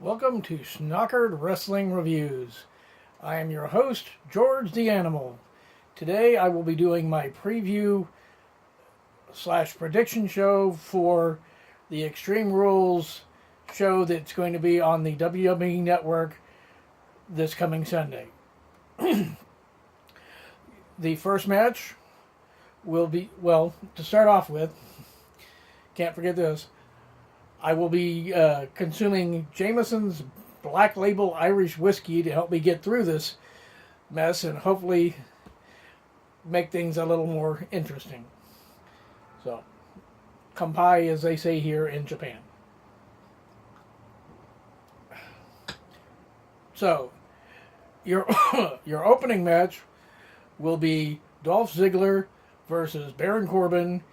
Welcome to Shnokered Wrestling Reviews. I am your host, George the Animal. Today I will be doing my preview slash prediction show for the Extreme Rules show that's going to be on the WWE Network this coming Sunday. The first match will be, well, to start off with, can't forget this, I will be consuming Jameson's Black Label Irish Whiskey to help me get through this mess and hopefully make things a little more interesting. So, kampai, as they say here in Japan. So, your your opening match will be Dolph Ziggler versus Baron Corbin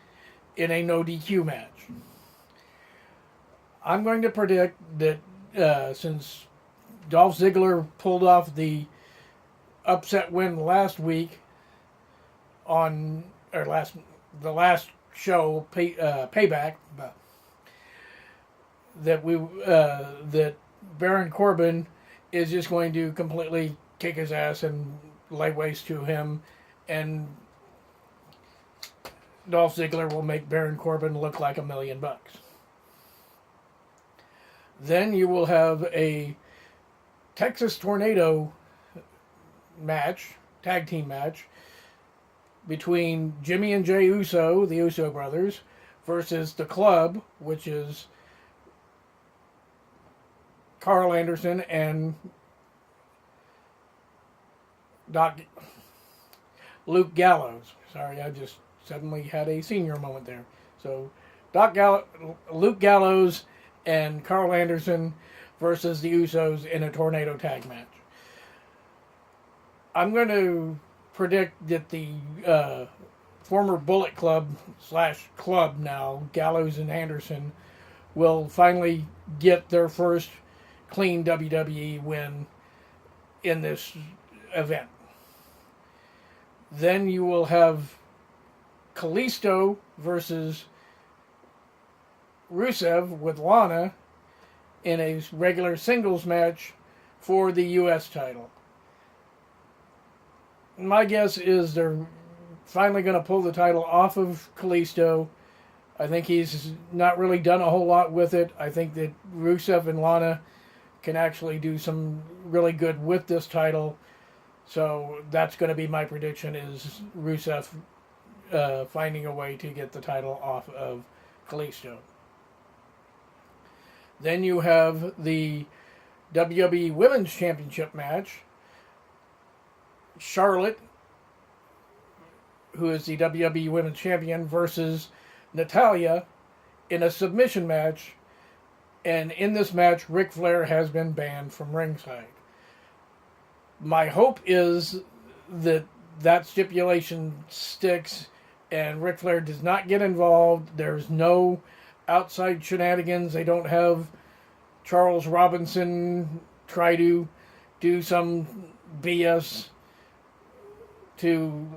in a no DQ match. I'm going to predict that since Dolph Ziggler pulled off the upset win last week on the last show Payback, that Baron Corbin is just going to completely kick his ass and lay waste to him, and Dolph Ziggler will make Baron Corbin look like $1,000,000. Then you will have a Texas Tornado match, tag team match, between Jimmy and Jey Uso, the Uso brothers, versus the Club, which is Carl Anderson and Luke Gallows. Sorry, I just suddenly had a senior moment there. So, Luke Gallows and Carl Anderson versus the Usos in a tornado tag match. I'm going to predict that the former Bullet Club / Club now, Gallows and Anderson, will finally get their first clean WWE win in this event. Then you will have Kalisto versus Rusev with Lana in a regular singles match for the U.S. title. My guess is they're finally going to pull the title off of Kalisto. I think he's not really done a whole lot with it. I think that Rusev and Lana can actually do some really good with this title. So that's going to be my prediction, is Rusev finding a way to get the title off of Kalisto. Then you have the WWE Women's Championship match. Charlotte, who is the WWE Women's Champion, versus Natalya in a submission match. And in this match, Ric Flair has been banned from ringside. My hope is that stipulation sticks and Ric Flair does not get involved. There's no outside shenanigans. They don't have Charles Robinson try to do some BS to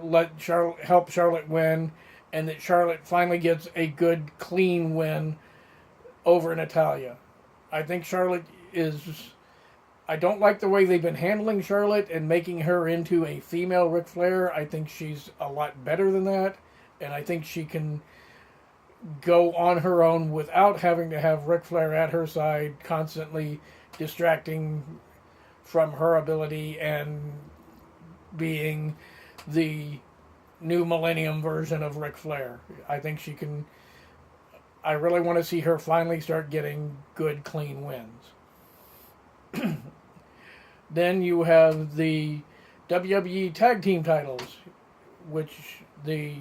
help Charlotte win, and that Charlotte finally gets a good, clean win over Natalya. I think Charlotte is... I don't like the way they've been handling Charlotte and making her into a female Ric Flair. I think she's a lot better than that, and I think she can go on her own without having to have Ric Flair at her side, constantly distracting from her ability and being the new millennium version of Ric Flair. I think she can... I really want to see her finally start getting good, clean wins. Then you have the WWE Tag Team titles, which the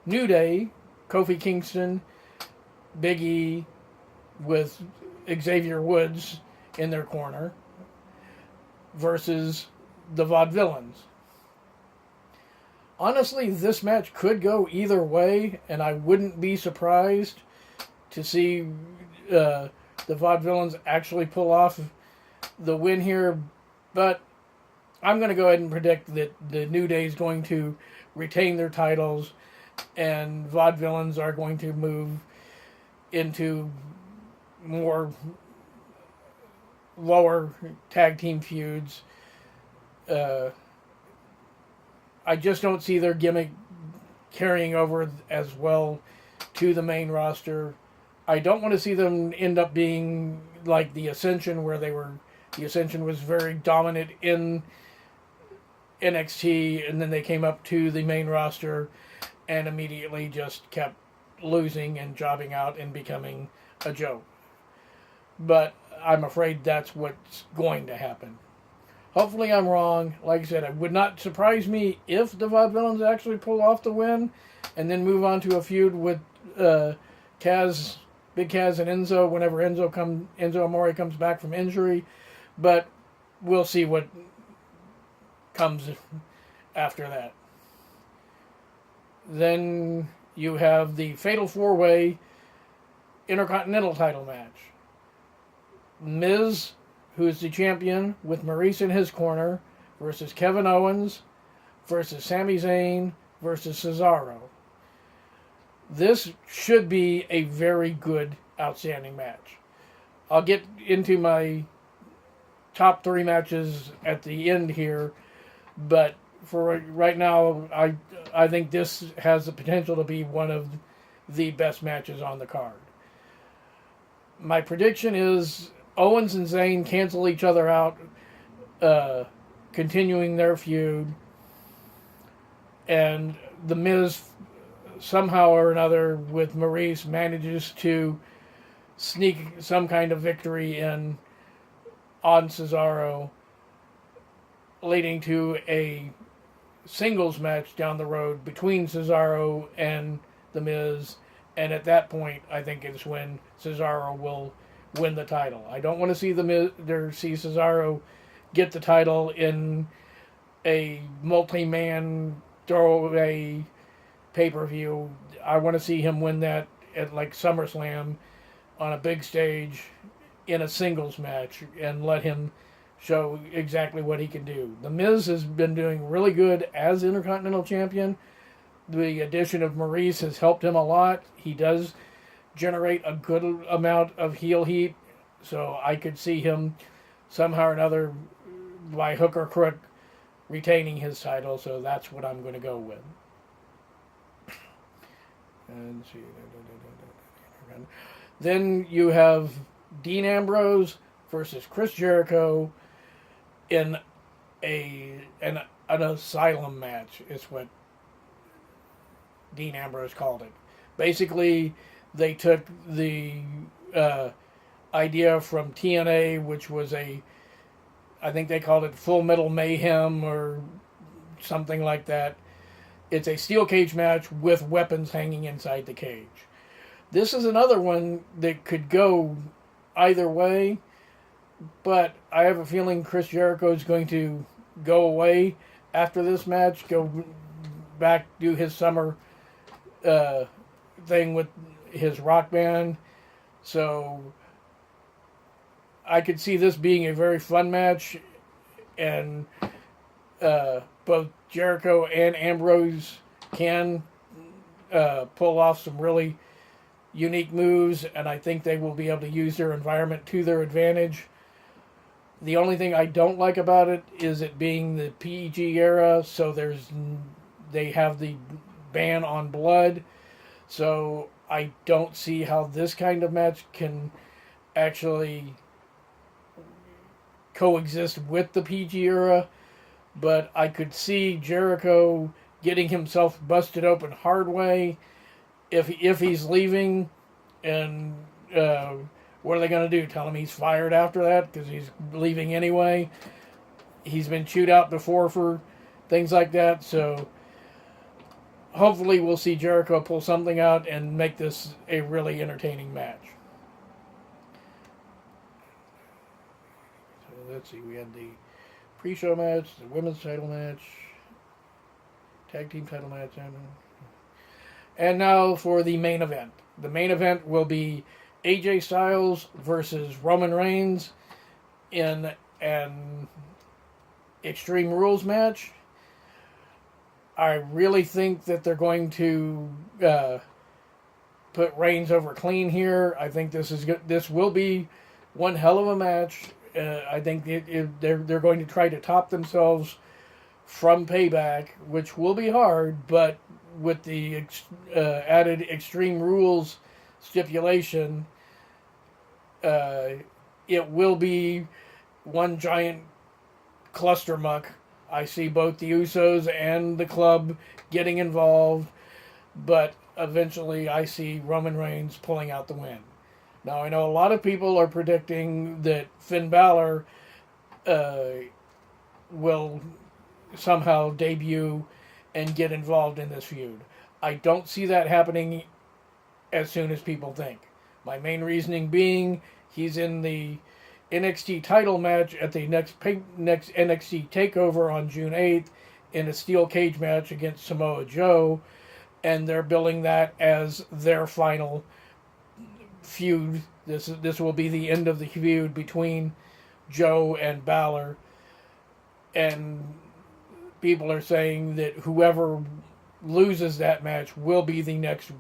New Day, Kofi Kingston, Big E, with Xavier Woods in their corner, versus the Vaudevillains. Honestly, this match could go either way, and I wouldn't be surprised to see the Vaudevillains actually pull off the win here, but I'm going to go ahead and predict that the New Day is going to retain their titles and Vaudevillains are going to move into more lower tag team feuds. Uh, I just don't see their gimmick carrying over as well to the main roster. I don't want to see them end up being like the Ascension, where the Ascension was very dominant in NXT, and then they came up to the main roster and immediately just kept losing and jobbing out and becoming a joke. But I'm afraid that's what's going to happen. Hopefully I'm wrong. Like I said, it would not surprise me if the Vaudevillains actually pull off the win and then move on to a feud with Kaz, Big Kaz and Enzo whenever Enzo Amore comes back from injury. But we'll see what comes after that. Then you have the Fatal 4-Way Intercontinental title match. Miz, who is the champion, with Maurice in his corner, versus Kevin Owens, versus Sami Zayn, versus Cesaro. This should be a very good, outstanding match. I'll get into my top 3 matches at the end here, but for right now, I think this has the potential to be one of the best matches on the card. My prediction is Owens and Zayn cancel each other out, continuing their feud, and The Miz, somehow or another, with Maurice, manages to sneak some kind of victory in on Cesaro, leading to a singles match down the road between Cesaro and The Miz, and at that point, I think it's when Cesaro will win the title. I don't want to see see Cesaro get the title in a multi-man throwaway pay-per-view. I want to see him win that at like SummerSlam on a big stage in a singles match and let him show exactly what he can do. The Miz has been doing really good as Intercontinental Champion. The addition of Maurice has helped him a lot. He does generate a good amount of heel heat, so I could see him somehow or another, by hook or crook, retaining his title, so that's what I'm going to go with. And see. Then you have Dean Ambrose versus Chris Jericho in an asylum match, is what Dean Ambrose called it. Basically, they took the idea from TNA, which was I think they called it Full Metal Mayhem or something like that. It's a steel cage match with weapons hanging inside the cage. This is another one that could go either way, but I have a feeling Chris Jericho is going to go away after this match, go back, do his summer thing with his rock band. So I could see this being a very fun match, and both Jericho and Ambrose can pull off some really unique moves, and I think they will be able to use their environment to their advantage. The only thing I don't like about it is it being the PG era, so they have the ban on blood, so I don't see how this kind of match can actually coexist with the PG era, but I could see Jericho getting himself busted open hard way if he's leaving, and what are they going to do? Tell him he's fired after that because he's leaving anyway? He's been chewed out before for things like that, so hopefully we'll see Jericho pull something out and make this a really entertaining match. So let's see, we had the pre-show match, the women's title match, tag team title match, and now for the main event. The main event will be AJ Styles versus Roman Reigns in an Extreme Rules match. I really think that they're going to put Reigns over clean here. I think this will be one hell of a match, I think they're going to try to top themselves from Payback, which will be hard, but with the added Extreme Rules stipulation, it will be one giant cluster muck. I see both the Usos and the club getting involved, but eventually I see Roman Reigns pulling out the win. Now, I know a lot of people are predicting that Finn Balor will somehow debut and get involved in this feud. I don't see that happening as soon as people think. My main reasoning being he's in the NXT title match at the next NXT takeover on June 8th in a steel cage match against Samoa Joe, and they're billing that as their final feud. This will be the end of the feud between Joe and Balor, and people are saying that whoever loses that match will be the next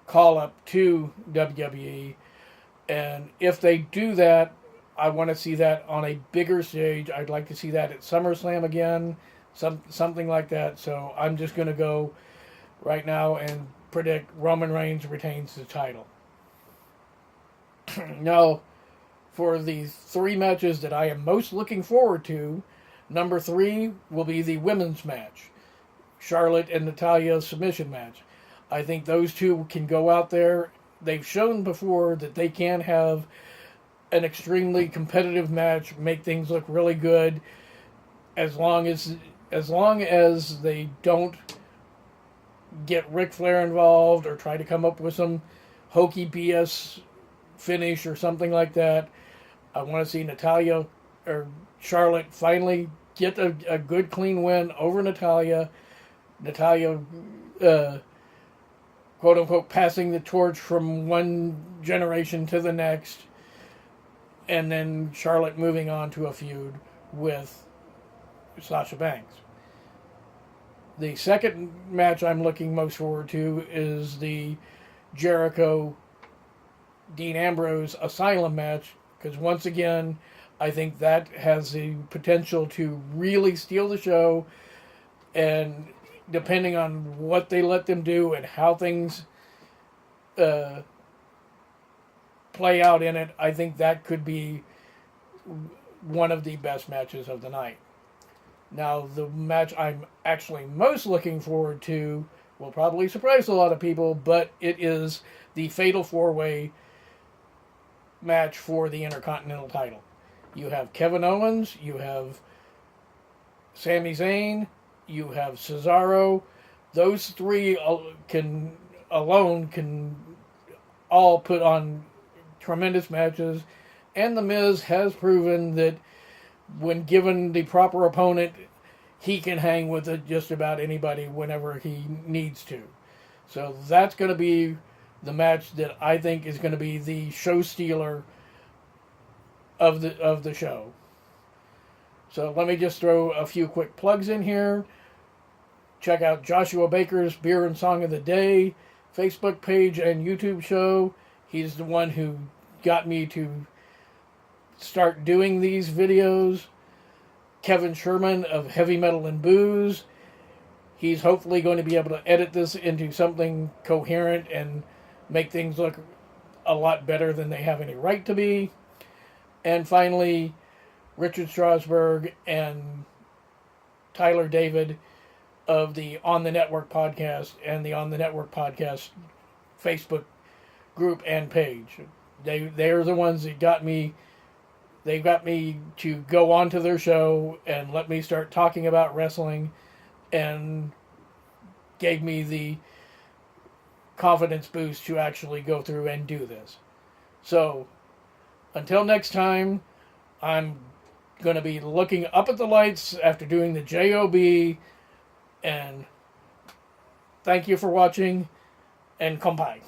call up to WWE. And if they do that, I want to see that on a bigger stage. I'd like to see that at SummerSlam again, something like that. So I'm just going to go right now and predict Roman Reigns retains the title. Now, for the 3 matches that I am most looking forward to, number 3 will be the women's match, Charlotte and Natalya submission match. I think those two can go out there. They've shown before that they can have an extremely competitive match, make things look really good, as long as they don't get Ric Flair involved or try to come up with some hokey BS finish or something like that. I want to see Natalya or Charlotte finally get a good clean win over Natalya. Natalya, quote unquote, passing the torch from one generation to the next, and then Charlotte moving on to a feud with Sasha Banks. The second match I'm looking most forward to is the Jericho Dean Ambrose Asylum match, because once again, I think that has the potential to really steal the show, and depending on what they let them do and how things play out in it, I think that could be one of the best matches of the night. Now, the match I'm actually most looking forward to will probably surprise a lot of people, but it is the Fatal 4-Way match for the Intercontinental title. You have Kevin Owens, you have Sami Zayn, you have Cesaro. Those 3 can all put on tremendous matches, and The Miz has proven that when given the proper opponent, he can hang with just about anybody whenever he needs to. So that's going to be the match that I think is going to be the show stealer of the show. So let me just throw a few quick plugs in here. Check out Joshua Baker's Beer and Song of the Day Facebook page and YouTube show. He's the one who got me to start doing these videos. Kevin Sherman of Heavy Metal and Booze. He's hopefully going to be able to edit this into something coherent and make things look a lot better than they have any right to be. And finally, Richard Strasberg and Tyler David of the On the Network podcast and the On the Network podcast Facebook group and page. They're the ones that got me. They got me to go onto their show and let me start talking about wrestling, and gave me the confidence boost to actually go through and do this. So, until next time, I'm going to be looking up at the lights after doing the JOB, and thank you for watching, and kompai.